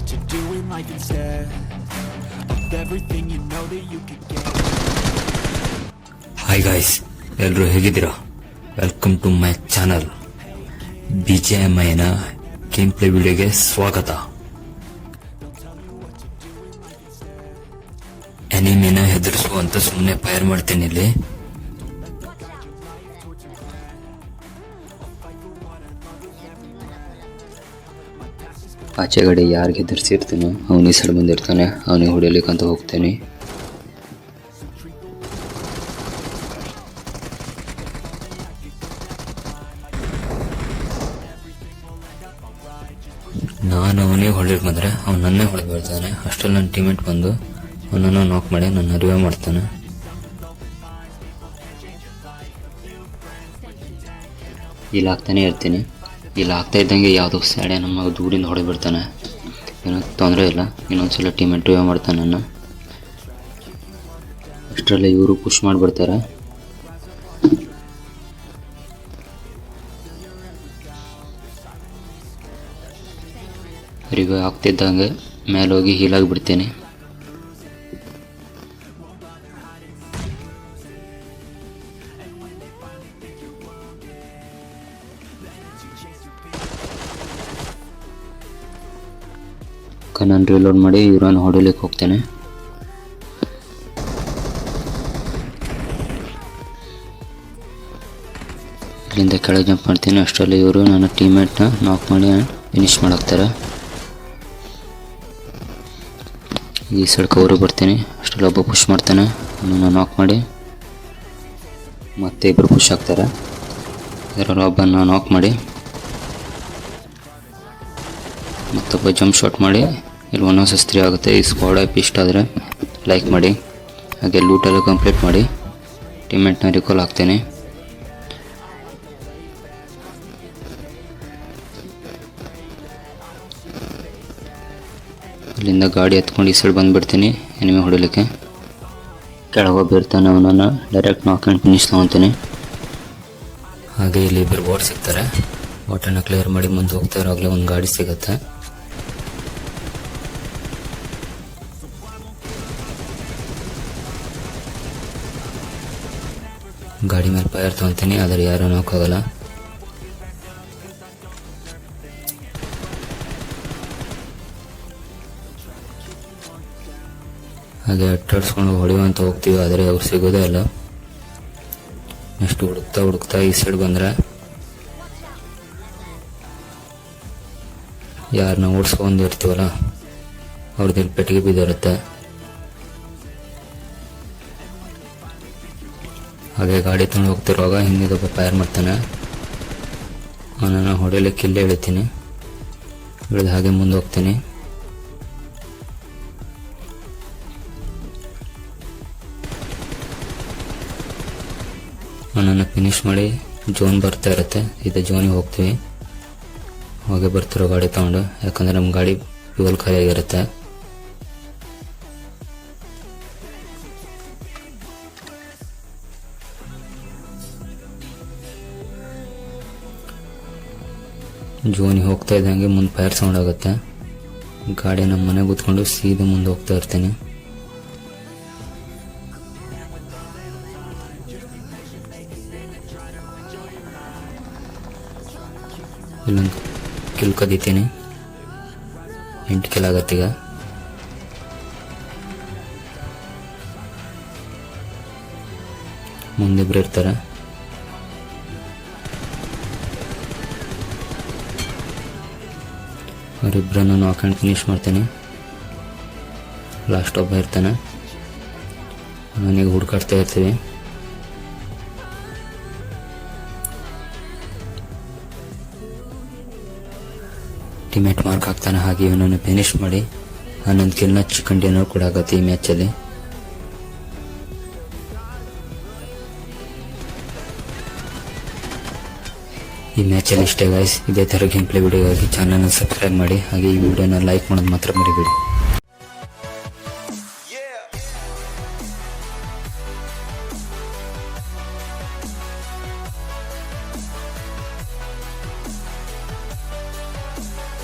what you do in life instead of everything you know that you could get. Hi guys, ಎಲ್ಲರೂ ಹೇಗಿದ್ದೀರಾ? Welcome to my channel. BGMIನ game play ವಿಡಿಯೋಗೆ ಸ್ವಾಗತ. ಎನಿಮಿನ ಹೆದರಿಸುವಂತ ಸುಮ್ಮನೆ fire ಮಾಡ್ತೇನೆ ಇಲ್ಲಿ. ಆಚೆಗಡೆ ಯಾರಿಗೆ ಹೆದರ್ಸಿರ್ತಾನೋ ಅವನು ಈ ಸೈಡ್ ಬಂದಿರ್ತಾನೆ, ಅವನಿಗೆ ಹೊಡಿಲಿಕ್ಕಂತ ಹೋಗ್ತೇನೆ. ನಾನು ಅವನಿಗೆ ಹೊಡೆಯಕ್ಕೆ ಬಂದರೆ ಅವ್ನು ನನ್ನೇ ಹೊಡೆದು ಬೀಳ್ತಾನೆ. ಅಷ್ಟರಲ್ಲಿ ನನ್ನ ಟೀಮೇಟ್ ಬಂದು ಅವನನ್ನು ನಾಕ್ ಮಾಡಿ ನನ್ನ ಅರಿವೆ ಮಾಡ್ತಾನೆ. ಇಲ್ಲಿ ಆಗ್ತಾನೆ ಇರ್ತೀನಿ. ಇಲ್ಲಿ ಆಗ್ತಾ ಇದ್ದಂಗೆ ಯಾವುದೋ ಸ್ಯಾಡೆ ನಮ್ಮ ದೂರಿಂದ ಹೊಡೆದ್ಬಿಡ್ತಾನೆ. ಏನೋ ತೊಂದರೆ ಇಲ್ಲ, ಇನ್ನೊಂದ್ಸಲ ಟೀಮೇಟ್ ರಿವೆ ಮಾಡ್ತಾನೆ ನನ್ನ. ಅಷ್ಟರಲ್ಲೇ ಇವರು ಪುಷ್ ಮಾಡಿಬಿಡ್ತಾರೆ. ರಿವೆ ಆಗ್ತಿದ್ದಂಗೆ ಮೇಲೆ ಹೋಗಿ ಹೀಲಾಗಿಬಿಡ್ತೇನೆ. ನಾನು ರೀಲೋಡ್ ಮಾಡಿ ಇವ್ರನ್ನ ಹೊಡಿಲಿಕ್ಕೆ ಹೋಗ್ತೇನೆ. ಇಲ್ಲಿಂದ ಕೆಳಗೆ ಜಂಪ್ ಮಾಡ್ತೀನಿ. ಅಷ್ಟರಲ್ಲಿ ಇವರು ನನ್ನ ಟೀಮ್ಮೇಟ್ನ ನಾಕ್ ಮಾಡಿ ಫಿನಿಶ್ ಮಾಡಾಕ್ತಾರೆ. ಈ ಸೈಡ್ ಕವರು ಬರ್ತೀನಿ. ಅಷ್ಟರಲ್ಲಿ ಒಬ್ಬ ಪುಷ್ ಮಾಡ್ತಾನೆ, ಅವನನ್ನು ನಾಕ್ ಮಾಡಿ ಮತ್ತೆ ಇಬ್ಬರು ಪುಷ್ ಆಗ್ತಾರೆ. ಇದರಲ್ಲಿ ಒಬ್ಬನ ನಾಕ್ ಮಾಡಿ ಮತ್ತೊಬ್ಬ ಜಂಪ್ ಶಾಟ್ ಮಾಡಿ ಇಲ್ಲಿ 1 ಆಗುತ್ತೆ. ಈ ಸ್ಕ್ವಾಡ್ ಆ್ಯಪ್ ಇಷ್ಟ ಆದರೆ ಲೈಕ್ ಮಾಡಿ, ಹಾಗೆ ಲೂಟೆಲ್ಲ ಕಂಪ್ಲೀಟ್ ಮಾಡಿ ಟೀಮ್ಮೇಟ್ನ ರಿಕಾಲ್ ಆಗ್ತೇನೆ. ಇಲ್ಲಿಂದ ಗಾಡಿ ಎತ್ಕೊಂಡು ಈ ಸೈಡ್ ಬಂದುಬಿಡ್ತೀನಿ ಎನಿಮಿ ಹೊಡಿಲಿಕ್ಕೆ. ಕೆಳಗೊಬ್ಬಿರ್ತಾನೆ, ಅವನನ್ನು ಡೈರೆಕ್ಟ್ ನಾಕ್ ಆ್ಯಂಡ್ ಫಿನಿಶ್ ತೊಗೊತೀನಿ. ಹಾಗೆ ಇಲ್ಲಿ ಇಬ್ಬರು ಬಾಟ್ ಸಿಗ್ತಾರೆ. ಬಾಟನ್ನು ಕ್ಲಿಯರ್ ಮಾಡಿ ಮುಂದೆ ಹೋಗ್ತಾ ಇರೋವಾಗಲೇ ಒಂದು ಗಾಡಿ ಸಿಗುತ್ತೆ. ಗಾಡಿ ಮೇಲೆ ಫೈರ್ ತೊಗೊತೀನಿ, ಆದರೆ ಯಾರೂ ನೋಕ್ಕಾಗಲ್ಲ. ಹಾಗೆ ಅಟ್ಟಾಡ್ಸ್ಕೊಂಡು ಹೊಡೆಯುವಂತ ಹೋಗ್ತೀವಿ, ಆದರೆ ಅವ್ರು ಸಿಗೋದೇ ಇಲ್ಲ. ನೆಕ್ಸ್ಟ್ ಹುಡುಕ್ತಾ ಈ ಸೈಡ್ ಬಂದರೆ ಯಾರನ್ನ ಓಡಿಸ್ಕೊಂಡು ಇರ್ತೀವಲ್ಲ ಅವ್ರದ್ದು ಪೆಟ್ಟಿಗೆ ಬಿದ್ದಿರುತ್ತೆ. ಹಾಗೆ ಗಾಡಿ ತಗೊಂಡು ಹೋಗ್ತಿರುವಾಗ ಹಿಂದಿದೊಬ್ಬ ಫೈರ್ ಮಾಡ್ತಾನೆ. ಅವನನ್ನು ಹೊಡೆಯಲಿಕ್ಕೆ ಇಲ್ಲೇ ಇಳಿತೀನಿ. ಇಳಿದು ಹಾಗೆ ಮುಂದೆ ಹೋಗ್ತೀನಿ. ಅವನನ್ನು ಫಿನಿಶ್ ಮಾಡಿ ಜೋನ್ ಬರ್ತಾ ಇರುತ್ತೆ. ಇದು ಜೋನಿಗೆ ಹೋಗ್ತೀವಿ. ಹಾಗೆ ಬರ್ತಿರೋ ಗಾಡಿ ತಗೊಂಡು, ಯಾಕಂದರೆ ನಮ್ಮ ಗಾಡಿ ಫ್ಯೂಲ್ ಖಾಲಿಯಾಗಿರುತ್ತೆ. ಜೋನಿಗೆ ಹೋಗ್ತಾ ಇದ್ದಂಗೆ ಮುಂದೆ ಫೈರ್ ಸೌಂಡ್ ಆಗುತ್ತೆ. ಗಾಡಿ ನಮ್ಮ ಮನೆಗೆ ಕೂತ್ಕೊಂಡು ಸೀದಾ ಮುಂದೆ ಹೋಗ್ತಾ ಇರ್ತೀನಿ. ಇಲ್ಲೊಂದು ಕಿಲ್ ಕದೀತೀನಿ. 8 ಕಿಲ್ ಆಗತ್ತೀಗ. ಮುಂದಿಬ್ರು ಇರ್ತಾರೆ. ಅವರಿಬ್ಬರನ್ನು ನಾಕ್ ಆ್ಯಂಡ್ ಫಿನಿಶ್ ಮಾಡ್ತೇನೆ. ಲಾಸ್ಟ್ ಒಬ್ಬ ಇರ್ತಾನೆ, ನನಗೆ ಹುಡ್ಕಾಡ್ತಾ ಇರ್ತೀವಿ. ಟೀಮೇಟ್ ಮಾರ್ಕ್ ಹಾಕ್ತಾನೆ. ಹಾಗೆ ಇವನನ್ನು ಫಿನಿಶ್ ಮಾಡಿ 11 ಕಿಲ್ನ ಚಿಕನ್ ಡಿನ್ನರ್ ಕೂಡ ಆಗುತ್ತೆ ಈ ಮ್ಯಾಚಲ್ಲಿ. ಈ ಮ್ಯಾಚಲ್ಲಿ ಇಷ್ಟೇ ಗಾಯ್ಸ್. ಇದೇ ಥರ ಗೇಮ್ ಪ್ಲೇ ವಿಡಿಯೋಗಾಗಿ ಚಾನಲ್ನ ಸಬ್ಸ್ಕ್ರೈಬ್ ಮಾಡಿ, ಹಾಗೆ ಈ ವಿಡಿಯೋನ ಲೈಕ್ ಮಾಡೋದು ಮಾತ್ರ ಮರಿಬೇಡಿ.